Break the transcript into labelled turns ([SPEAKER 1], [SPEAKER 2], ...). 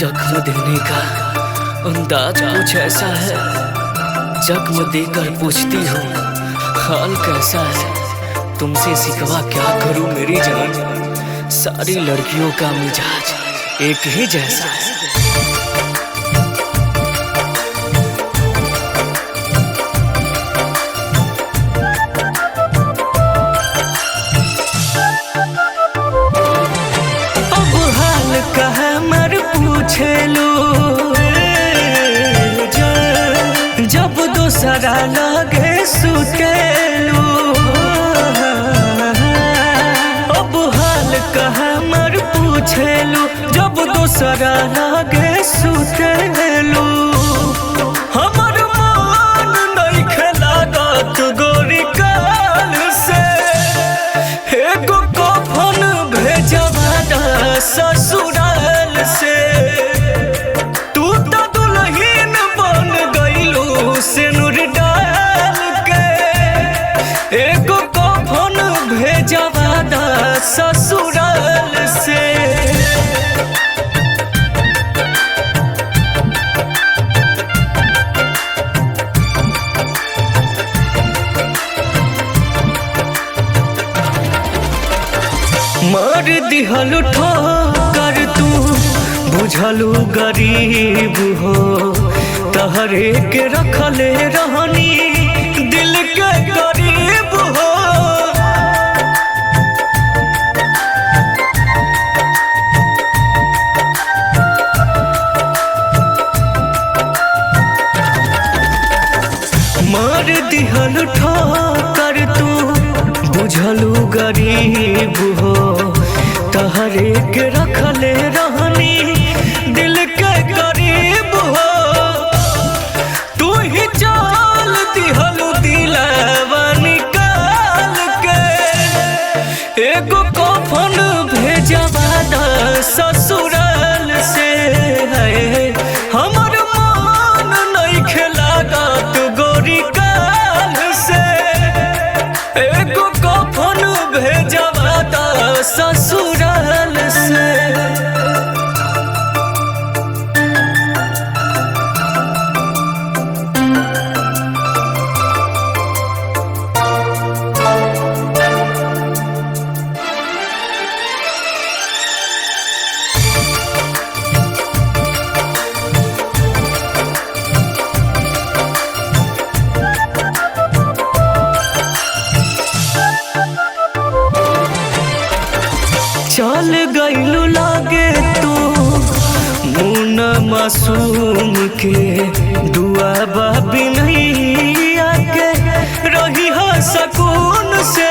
[SPEAKER 1] जख्म देने का अंदाज कुछ ऐसा है, जख्म देकर पूछती हो हाल कैसा है। तुमसे सिकवा क्या करूं मेरी जान, सारी लड़कियों का मिजाज एक ही जैसा है। अब हाल कहा मर पूछे लो, जब दोसरा लगे सुतेलू। अब हाल कहा मर पूछेलू, जब दोसरा लगे सुतेलू। हमर मन नइखे लागत गोरी काल से, एगो कफन भेजवा दा ससुराल से। तू तो दुल्हन बन गइलू सिनुर डाल के, एगो कफन भेजवा दा ससुराल से। मार दिहलु ठोकर तू बुझलू गरीब हो, तहरे के रखले रहनी दिल के करीब हो। मार दिहलु ठोकर तू बुझलू गरीब हो, तहरे के रखले रहनी दिल के करीब हो। तू ही चाल दिहलू दिलवा निकाल के, एगो कफन भेजवा दा ससुराल से। हमर मन नइखे लागत गोरी काल से, एगो कफन भेजवा दा ससुराल से। चल गइलू लागे तू मुन मासूम के, दुआ बाबी नहीं आके रही हो सकून से।